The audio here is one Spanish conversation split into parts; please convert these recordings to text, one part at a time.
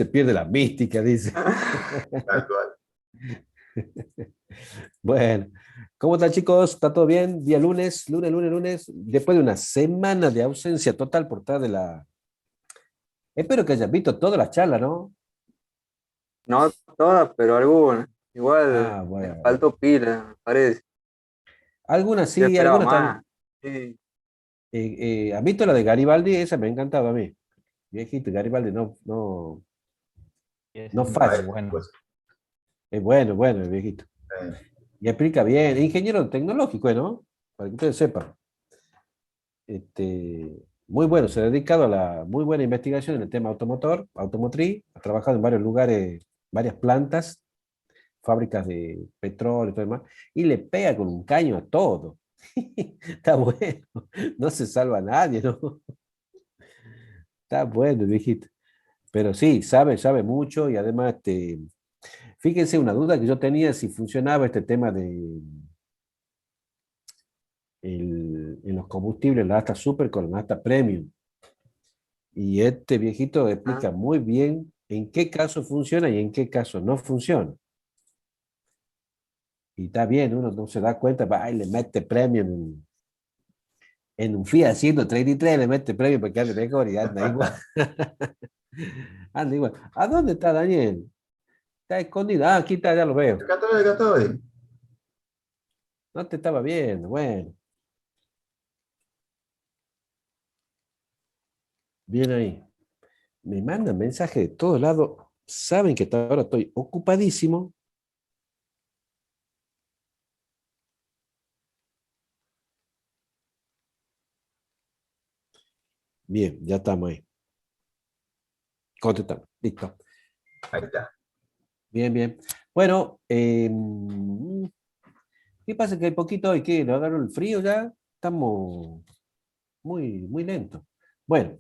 se pierde la mística, dice. Tal cual. Bueno, ¿cómo están, chicos? ¿Está todo bien? Día lunes, después de una semana de ausencia total por estar de la... Espero que hayas visto toda la charla, ¿no? No todas, pero algunas. Igual Ah, me bueno. faltó pila, me parece. Algunas Yo sí, esperaba algunas más. están... Sí. ¿Has visto la de Garibaldi? Esa me ha encantado a mí. Viejito, Garibaldi Y ese no es Ah, muy falla. bueno. pues, Es bueno, bueno, el viejito. eh, Y explica bien. Es ingeniero tecnológico, ¿no? Para que ustedes sepan. Muy bueno, se ha dedicado a la muy buena investigación en el tema automotriz, ha trabajado en varios lugares, varias plantas, fábricas de petróleo y todo demás, y le pega con un caño a todo. Está bueno, no se salva a nadie, ¿no? Está bueno, viejito. Pero sí, sabe mucho y además, fíjense una duda que yo tenía si funcionaba este tema de en los combustibles, la nafta super con la nafta premium. Y este viejito Ah, explica muy bien en qué caso funciona y en qué caso no funciona. Y está bien, uno no se da cuenta, va y le mete premio en un Fiat 133, le mete premio porque ande mejor y anda igual. Anda igual. ¿A dónde está Daniel? Está escondido. Ah, aquí está, ya lo veo. acá estoy. No te estaba viendo. Bueno, bien ahí. Me mandan mensajes de todos lados. Saben que hasta ahora estoy ocupadísimo. Bien, ya estamos ahí. Contestando. Listo. Ahí está. Bien, bien. Bueno, ¿qué pasa? Que hay poquito hoy, que ¿lo agarró el frío ya? Estamos muy lentos. Bueno,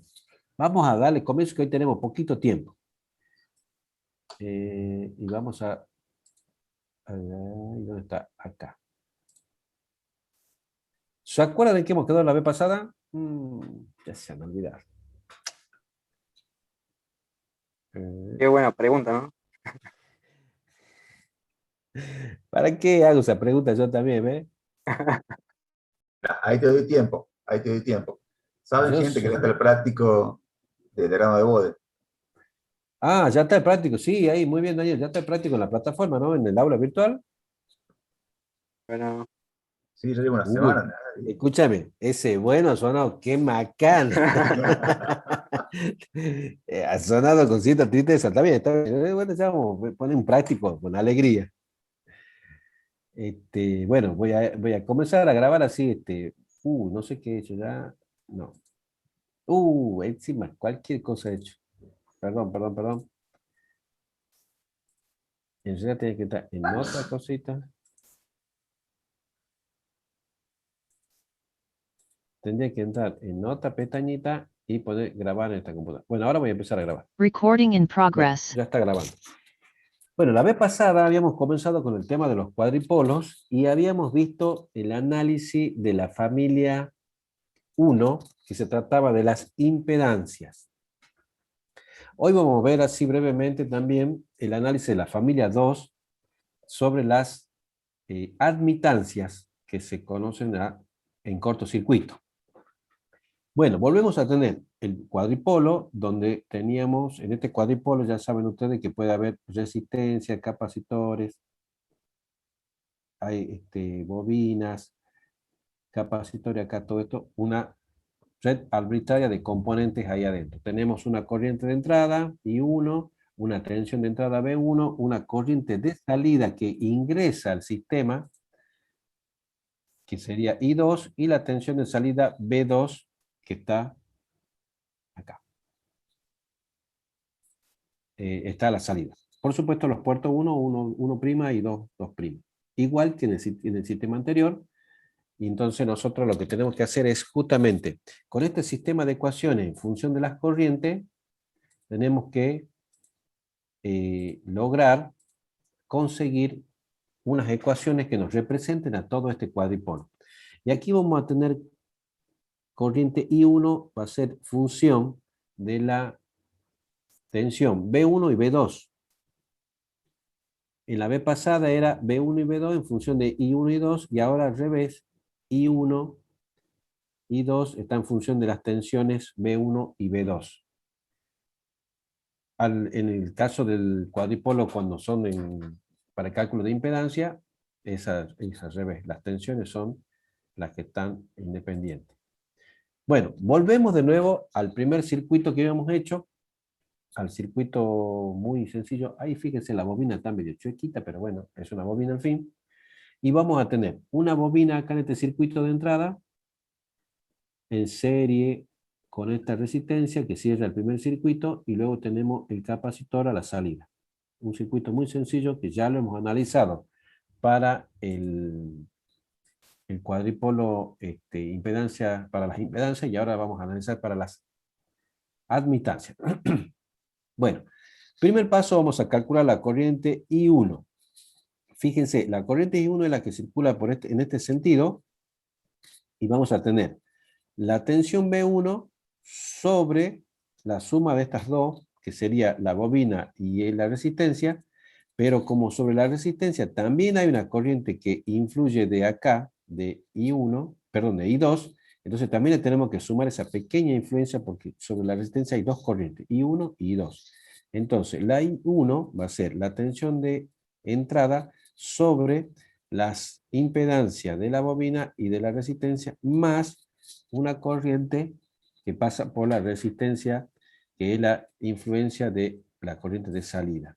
vamos a darle comienzo que hoy tenemos poquito tiempo. Y vamos ¿dónde está? Acá. ¿Se acuerdan de qué hemos quedado la vez pasada? Ya se han olvidado. qué buena pregunta, ¿no? ¿Para qué hago esa pregunta yo también, eh? Ahí te doy tiempo. Ahí te doy tiempo. ¿Saben, Yo gente, que está soy... el práctico de grano de bode? Ah, ya está el práctico, sí, ahí, muy bien, Daniel, ya está el práctico en la plataforma, ¿no? En el aula virtual. Bueno, Sí, yo llevo una Uy, semana. escúchame, ese bueno ha sonado, qué macana. Ha sonado con cierta tristeza, está bien, está bien. Bueno, ya vamos a poner un práctico con alegría. Bueno, voy a comenzar a grabar así, no sé qué he hecho ya, no. Encima, cualquier cosa he hecho. Perdón. En realidad tiene que estar en otra cosita. Tendría que entrar en otra pestañita y poder grabar en esta computadora. Bueno, ahora voy a empezar a grabar. Recording in Bueno, progress. ya está grabando. Bueno, la vez pasada habíamos comenzado con el tema de los cuadripolos y habíamos visto el análisis de la familia 1, que se trataba de las impedancias. Hoy vamos a ver así brevemente también el análisis de la familia 2 sobre las admitancias que se conocen en cortocircuito. Bueno, volvemos a tener el cuadripolo, donde teníamos, en este cuadripolo ya saben ustedes que puede haber resistencia, capacitores, hay bobinas, capacitores, acá todo esto, una red arbitraria de componentes ahí adentro. Tenemos una corriente de entrada, I1, una tensión de entrada B1, una corriente de salida que ingresa al sistema, que sería I2, y la tensión de salida B2, que está acá. Está a la salida. Por supuesto, los puertos 1 prima y 2 prima. Igual que en el sistema anterior, y entonces nosotros lo que tenemos que hacer es justamente, con este sistema de ecuaciones en función de las corrientes, tenemos que lograr conseguir unas ecuaciones que nos representen a todo este cuadripolo. Y aquí vamos a tener corriente I1, va a ser función de la tensión B1 y B2. En la vez pasada era B1 y B2 en función de I1 y 2, y ahora al revés, I1 y 2 está en función de las tensiones B1 y B2. En el caso del cuadripolo, cuando son para el cálculo de impedancia, es al revés. Las tensiones son las que están independientes. Bueno, volvemos de nuevo al primer circuito que habíamos hecho, al circuito muy sencillo. Ahí fíjense, la bobina está medio chuequita, pero bueno, es una bobina al fin. Y vamos a tener una bobina acá en este circuito de entrada, en serie con esta resistencia que cierra el primer circuito, y luego tenemos el capacitor a la salida. Un circuito muy sencillo que ya lo hemos analizado para el cuadripolo impedancia, para las impedancias, y ahora vamos a analizar para las admitancias. Bueno, primer paso, vamos a calcular la corriente I1. Fíjense, la corriente I1 es la que circula en este sentido, y vamos a tener la tensión B1 sobre la suma de estas dos, que sería la bobina y la resistencia, pero como sobre la resistencia también hay una corriente que influye de acá, de I1, perdón, de I2, entonces también le tenemos que sumar esa pequeña influencia, porque sobre la resistencia hay dos corrientes, I1 y I2. Entonces, la I1 va a ser la tensión de entrada sobre las impedancias de la bobina y de la resistencia, más una corriente que pasa por la resistencia, que es la influencia de la corriente de salida.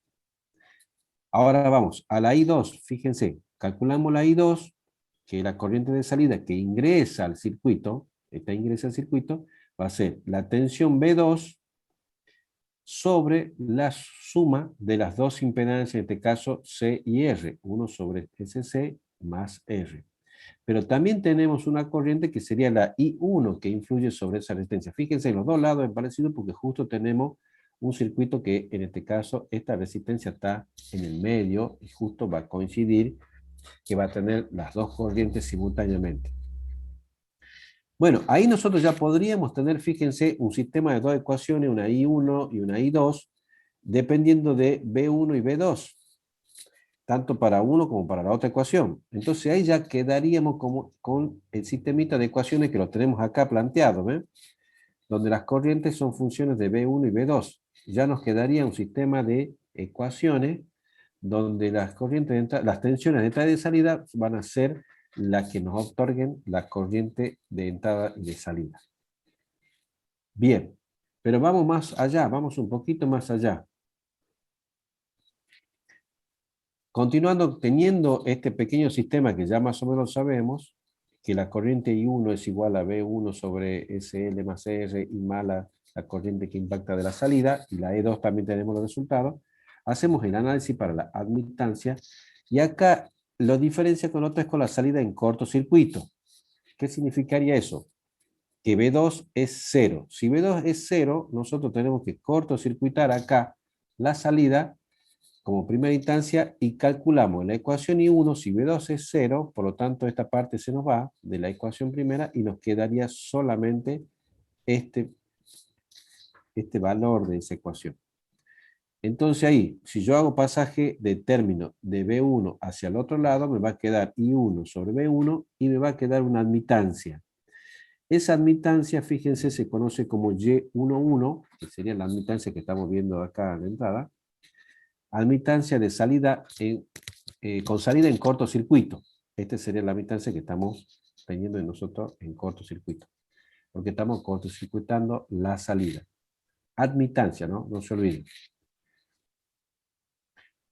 Ahora vamos a la I2, fíjense, calculamos la I2, que es la corriente de salida que ingresa al circuito, esta ingresa al circuito, va a ser la tensión B2 sobre la suma de las dos impedancias, en este caso C y R, 1 sobre SC más R. Pero también tenemos una corriente que sería la I1, que influye sobre esa resistencia. Fíjense, en los dos lados es parecido porque justo tenemos un circuito que, en este caso, esta resistencia está en el medio y justo va a coincidir que va a tener las dos corrientes simultáneamente. Bueno, ahí nosotros ya podríamos tener, fíjense, un sistema de dos ecuaciones, una I1 y una I2, dependiendo de B1 y B2, tanto para uno como para la otra ecuación. Entonces ahí ya quedaríamos con el sistemita de ecuaciones que lo tenemos acá planteado, ¿ven? Donde las corrientes son funciones de B1 y B2. Ya nos quedaría un sistema de ecuaciones donde las corrientes las tensiones de entrada y de salida van a ser las que nos otorguen la corriente de entrada y de salida. Bien, pero vamos más allá, vamos un poquito más allá. Continuando teniendo este pequeño sistema que ya más o menos sabemos, que la corriente I1 es igual a B1 sobre SL más R y más la corriente que impacta de la salida, y la E2 también tenemos los resultados, hacemos el análisis para la admitancia, y acá lo diferencia con otra es con la salida en cortocircuito. ¿Qué significaría eso? Que B2 es 0. Si B2 es 0, nosotros tenemos que cortocircuitar acá la salida como primera instancia y calculamos la ecuación I1, si B2 es 0, por lo tanto esta parte se nos va de la ecuación primera y nos quedaría solamente este valor de esa ecuación. Entonces ahí, si yo hago pasaje de término de B1 hacia el otro lado, me va a quedar I1 sobre B1 y me va a quedar una admitancia. Esa admitancia, fíjense, se conoce como Y11, que sería la admitancia que estamos viendo acá en la entrada. Admitancia de salida con salida en cortocircuito. Esta sería la admitancia que estamos teniendo nosotros en cortocircuito, porque estamos cortocircuitando la salida. Admitancia, ¿no? No se olviden.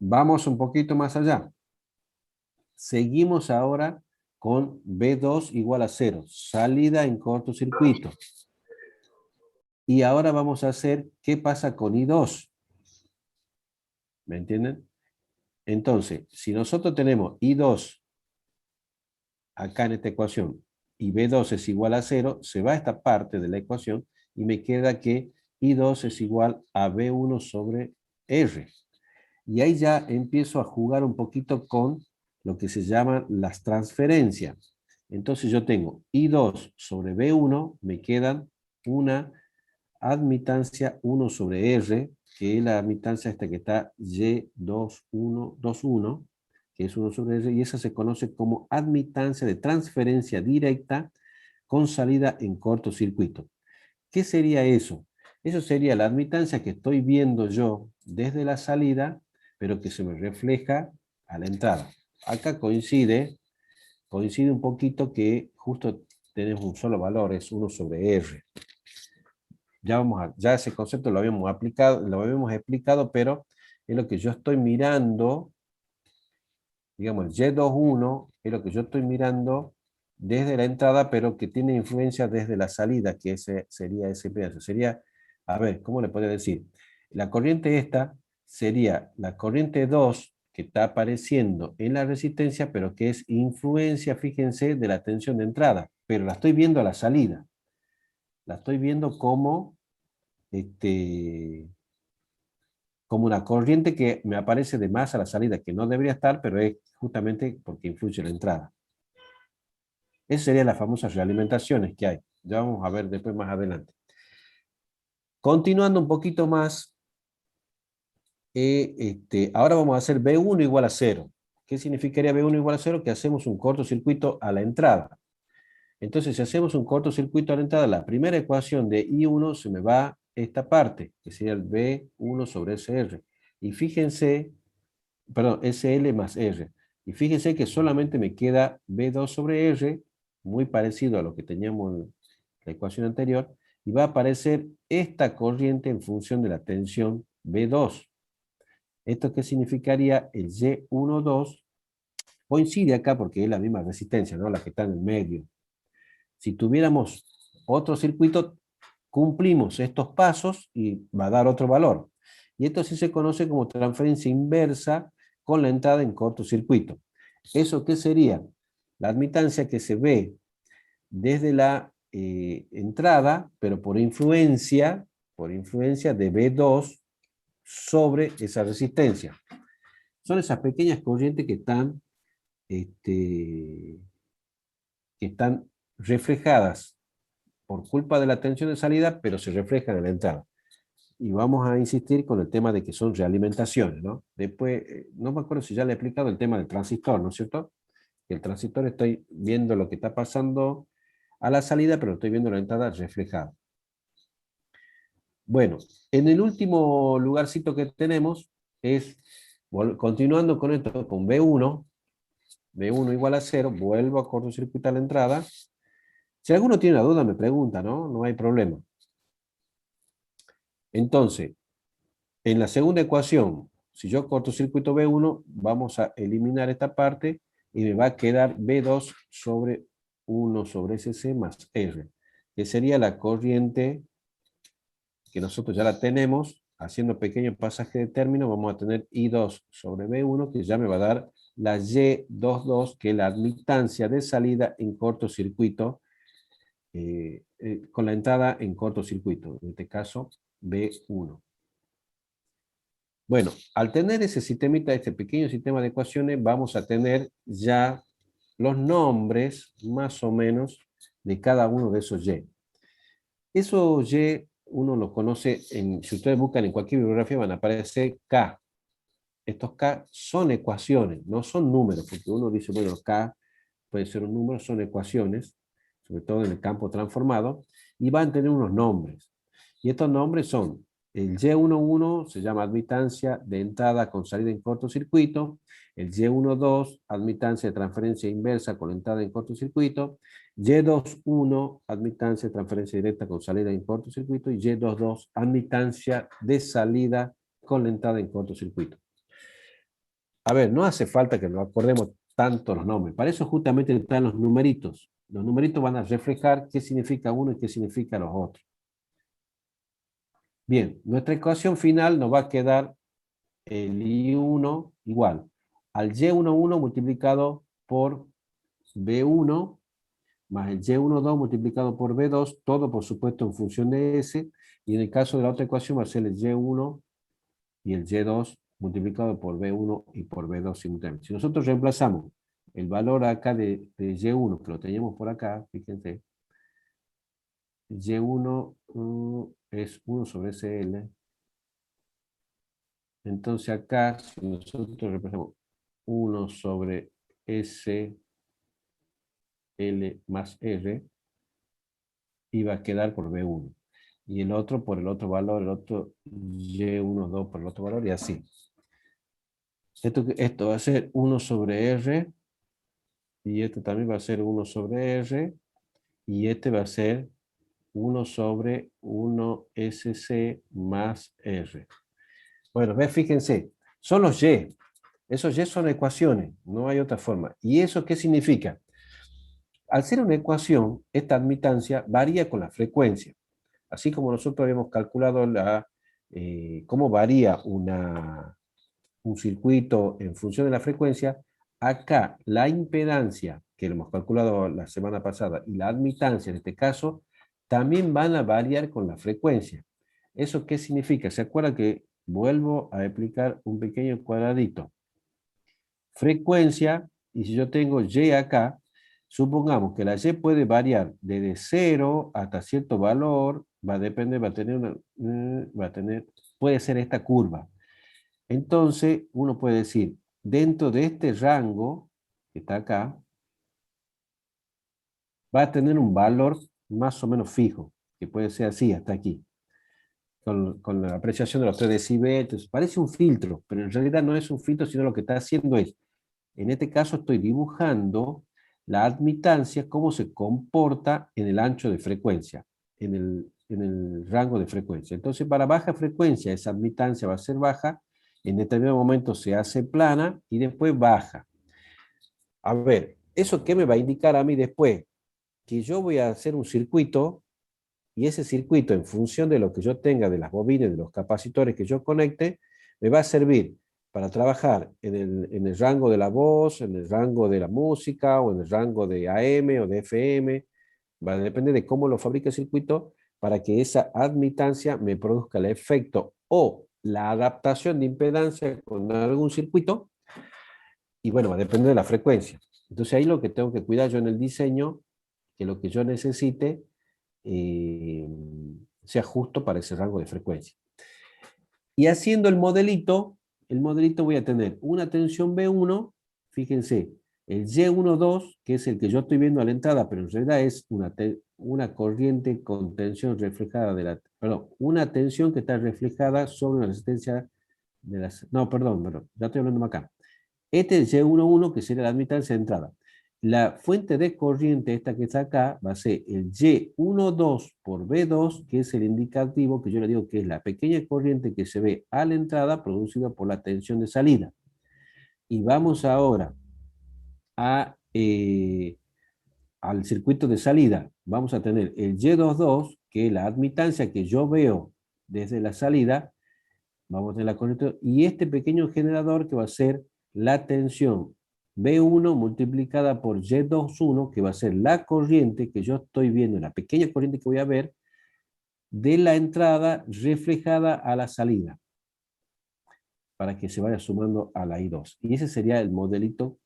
Vamos un poquito más allá. Seguimos ahora con B2 igual a 0, salida en cortocircuito. Y ahora vamos a hacer qué pasa con I2. ¿Me entienden? Entonces, si nosotros tenemos I2 acá en esta ecuación y B2 es igual a 0, se va esta parte de la ecuación y me queda que I2 es igual a B1 sobre R. Y ahí ya empiezo a jugar un poquito con lo que se llaman las transferencias. Entonces yo tengo I2 sobre B1, me quedan una admitancia 1 sobre R, que es la admitancia esta que está Y21, que es 1 sobre R, y esa se conoce como admitancia de transferencia directa con salida en cortocircuito. ¿Qué sería eso? Eso sería la admitancia que estoy viendo yo desde la salida, pero que se me refleja a la entrada. Acá coincide un poquito que justo tenemos un solo valor, es 1 sobre R. Ya ese concepto lo habíamos explicado, pero es lo que yo estoy mirando, digamos, el Y21 es lo que yo estoy mirando desde la entrada, pero que tiene influencia desde la salida, que ese sería ese pedazo. Sería, a ver, ¿cómo le puedo decir? La corriente esta sería la corriente 2 que está apareciendo en la resistencia, pero que es influencia, fíjense, de la tensión de entrada, pero la estoy viendo a la salida. La estoy viendo como como una corriente que me aparece de más a la salida, que no debería estar, pero es justamente porque influye en la entrada. Esas serían las famosas realimentaciones que hay. Ya vamos a ver después más adelante. Continuando un poquito más, ahora vamos a hacer B1 igual a 0. ¿Qué significaría B1 igual a 0? Que hacemos un cortocircuito a la entrada. Entonces, si hacemos un cortocircuito a la entrada, la primera ecuación de I1 se me va esta parte, que sería el B1 sobre SR. Y fíjense, perdón, SL más R. Y fíjense que solamente me queda B2 sobre R, muy parecido a lo que teníamos en la ecuación anterior, y va a aparecer esta corriente en función de la tensión B2. ¿Esto qué significaría? El Y12 coincide acá porque es la misma resistencia, ¿no? La que está en el medio. Si tuviéramos otro circuito, cumplimos estos pasos y va a dar otro valor. Y esto sí se conoce como transferencia inversa con la entrada en cortocircuito. ¿Eso qué sería? La admitancia que se ve desde la entrada, pero por influencia de B2 sobre esa resistencia. Son esas pequeñas corrientes que están reflejadas por culpa de la tensión de salida, pero se reflejan en la entrada. Y vamos a insistir con el tema de que son realimentaciones, ¿no? Después, no me acuerdo si ya le he explicado el tema del transistor, ¿no es cierto? El transistor estoy viendo lo que está pasando a la salida, pero estoy viendo la entrada reflejada. Bueno, en el último lugarcito que tenemos es, continuando con esto, con B1 igual a 0, vuelvo a cortocircuitar la entrada. Si alguno tiene una duda, me pregunta, ¿no? No hay problema. Entonces, en la segunda ecuación, si yo cortocircuito B1, vamos a eliminar esta parte y me va a quedar B2 sobre 1 sobre SC más R, que sería la corriente que nosotros ya la tenemos. Haciendo pequeño pasaje de término, vamos a tener I2 sobre B1, que ya me va a dar la Y22, que es la admitancia de salida en cortocircuito, con la entrada en cortocircuito, en este caso B1. Bueno, al tener ese sistemita, este pequeño sistema de ecuaciones, vamos a tener ya los nombres, más o menos, de cada uno de esos Y. Esos Y, uno los conoce, si ustedes buscan en cualquier bibliografía, van a aparecer K. Estos K son ecuaciones, no son números, porque uno dice, bueno, K puede ser un número, son ecuaciones, sobre todo en el campo transformado, y van a tener unos nombres. Y estos nombres son, el Y11 se llama admitancia de entrada con salida en cortocircuito, el Y12 admitancia de transferencia inversa con entrada en cortocircuito, Y21 admitancia de transferencia directa con salida en cortocircuito, y Y22 admitancia de salida con la entrada en cortocircuito. A ver, no hace falta que nos acordemos tanto los nombres. Para eso justamente están los numeritos. Los numeritos van a reflejar qué significa uno y qué significa los otros. Bien, nuestra ecuación final nos va a quedar el I1 igual al Y11 multiplicado por B1 más el Y12 multiplicado por B2, todo por supuesto en función de S, y en el caso de la otra ecuación va a ser el Y1 y el Y2 multiplicado por B1 y por B2 simultáneamente. Si nosotros reemplazamos el valor acá de Y1, que lo teníamos por acá, fíjense, Y1 es 1 sobre SL, Entonces acá, si nosotros representamos 1 sobre S, L más R, iba a quedar por B1. Y el otro por el otro valor, el otro Y12 por el otro valor, y así. Esto va a ser 1 sobre R, y esto también va a ser 1 sobre R, y este va a ser 1 sobre 1SC más R. Bueno, fíjense, son los Y. Esos Y son ecuaciones, no hay otra forma. ¿Y eso qué significa? Al ser una ecuación, esta admitancia varía con la frecuencia. Así como nosotros habíamos calculado cómo varía un circuito en función de la frecuencia, acá la impedancia, que lo hemos calculado la semana pasada, y la admitancia en este caso, también van a variar con la frecuencia. ¿Eso qué significa? ¿Se acuerdan que vuelvo a explicar un pequeño cuadradito? Frecuencia, y si yo tengo Y acá, supongamos que la Y puede variar desde 0 hasta cierto valor, va a depender, puede ser esta curva. Entonces, uno puede decir, dentro de este rango, que está acá, va a tener un valor más o menos fijo, que puede ser así, hasta aquí, con la apreciación de los 3 decibeles. Parece un filtro, pero en realidad no es un filtro, sino lo que está haciendo es, en este caso estoy dibujando la admitancia, cómo se comporta en el ancho de frecuencia, en el rango de frecuencia. Entonces, para baja frecuencia, esa admitancia va a ser baja, en determinado momento se hace plana y después baja. A ver, ¿eso qué me va a indicar a mí después? Que yo voy a hacer un circuito y ese circuito, en función de lo que yo tenga de las bobinas, de los capacitores que yo conecte, me va a servir para trabajar en el rango de la voz, en el rango de la música, o en el rango de AM o de FM, va a depender de cómo lo fabrica el circuito, para que esa admitancia me produzca el efecto o la adaptación de impedancia con algún circuito, y bueno, va a depender de la frecuencia. Entonces ahí lo que tengo que cuidar yo en el diseño, que lo que yo necesite sea justo para ese rango de frecuencia. Y haciendo el modelito voy a tener una tensión B1, fíjense, el Y12, que es el que yo estoy viendo a la entrada, pero en realidad es una corriente con tensión reflejada perdón, una tensión que está reflejada sobre una resistencia de las, no, perdón, ya estoy hablando acá. Este es el Y11, que sería la admitancia de entrada. La fuente de corriente, esta que está acá, va a ser el Y12 por B2, que es el indicativo que yo le digo que es la pequeña corriente que se ve a la entrada producida por la tensión de salida. Y vamos ahora al circuito de salida. Vamos a tener el Y22, que es la admitancia que yo veo desde la salida. Vamos a tener la corriente, y este pequeño generador que va a ser la tensión B1 multiplicada por Y21, que va a ser la corriente que yo estoy viendo, la pequeña corriente que voy a ver, de la entrada reflejada a la salida, para que se vaya sumando a la I2. Y ese sería el modelito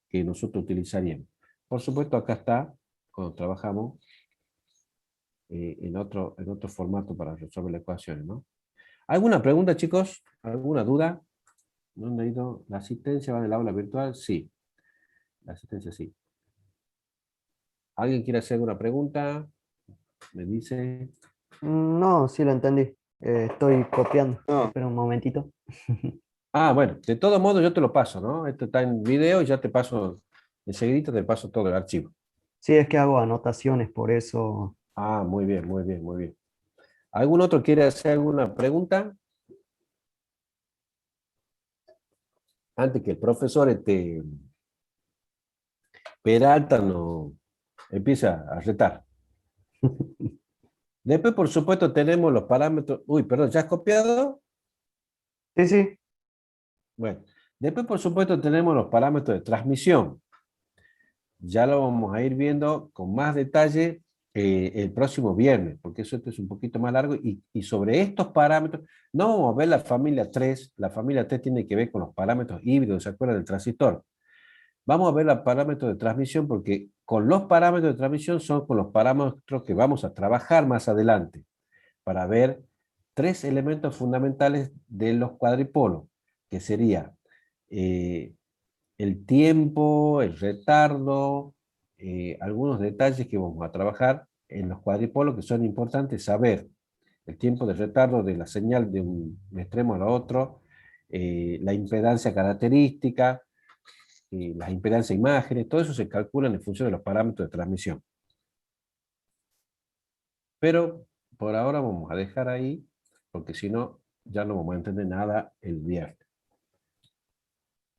que nosotros utilizaríamos. Por supuesto, acá está, cuando trabajamos en otro formato para resolver las ecuaciones, ¿no? ¿Alguna pregunta, chicos? ¿Alguna duda? ¿Dónde ha ido? ¿La asistencia va del aula virtual? Sí. La asistencia sí. ¿Alguien quiere hacer alguna pregunta? Me dice. No, sí lo entendí. Estoy copiando. No, Espera un momentito. Ah, bueno, de todo modo yo te lo paso, ¿no? Esto está en video y ya te paso, enseguidita te paso todo el archivo. Sí, es que hago anotaciones, por eso. Ah, muy bien, muy bien, muy bien. ¿Algún otro quiere hacer alguna pregunta? Antes que el profesor Peralta no empieza a retar. Después, por supuesto, tenemos los parámetros. Uy, perdón, ¿ya has copiado? Sí, sí. Bueno, después, por supuesto, tenemos los parámetros de transmisión. Ya lo vamos a ir viendo con más detalle el próximo viernes, porque eso es un poquito más largo, y sobre estos parámetros, no vamos a ver la familia 3, la familia 3 tiene que ver con los parámetros híbridos, ¿se acuerdan del transistor? Vamos a ver los parámetros de transmisión, porque con los parámetros de transmisión son con los parámetros que vamos a trabajar más adelante, para ver tres elementos fundamentales de los cuadripolos, que sería el tiempo, el retardo, algunos detalles que vamos a trabajar en los cuadripolos que son importantes saber. El tiempo de retardo de la señal de un extremo al otro, la impedancia característica, las impedancias imágenes, todo eso se calcula en función de los parámetros de transmisión. Pero por ahora vamos a dejar ahí, porque si no, ya no vamos a entender nada el viernes.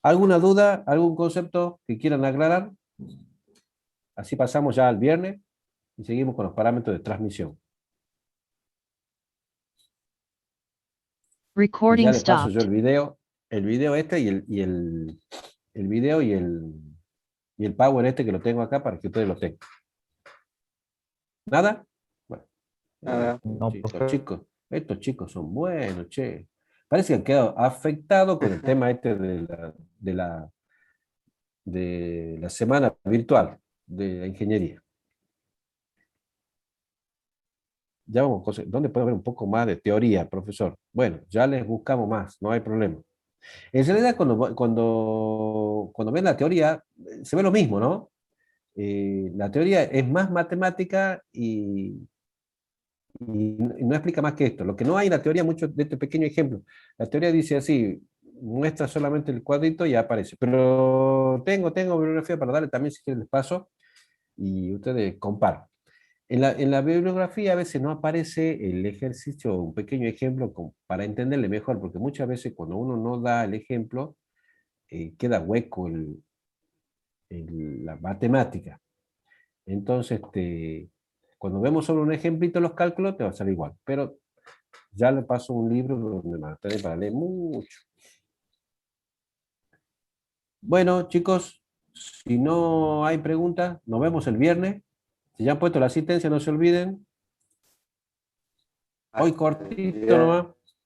¿Alguna duda, algún concepto que quieran aclarar? Así pasamos ya al viernes y seguimos con los parámetros de transmisión. Y Recording ya les paso yo stopped. el video este el video y el power este que lo tengo acá para que ustedes lo tengan. ¿Nada? Bueno. Nada. No, Estos chicos son buenos, che. Parece que han quedado afectados con el tema este de la semana virtual de la ingeniería. Ya vamos, ¿dónde puede haber un poco más de teoría, profesor? Bueno, ya les buscamos más, no hay problema. En realidad, cuando ven la teoría, se ve lo mismo, ¿no? La teoría es más matemática y no explica más que esto. Lo que no hay en la teoría, mucho de este pequeño ejemplo, la teoría dice así, muestra solamente el cuadrito y ya aparece. Pero tengo bibliografía para darle también, si quieren les paso, y ustedes comparan. En la bibliografía a veces no aparece el ejercicio, un pequeño ejemplo para entenderle mejor, porque muchas veces cuando uno no da el ejemplo, queda hueco la matemática. Entonces, cuando vemos solo un ejemplito los cálculos, te va a salir igual. Pero ya le paso un libro donde van a tener para leer mucho. Bueno, chicos, si no hay preguntas, nos vemos el viernes. Si ya han puesto la asistencia, no se olviden. Hoy cortito nomás.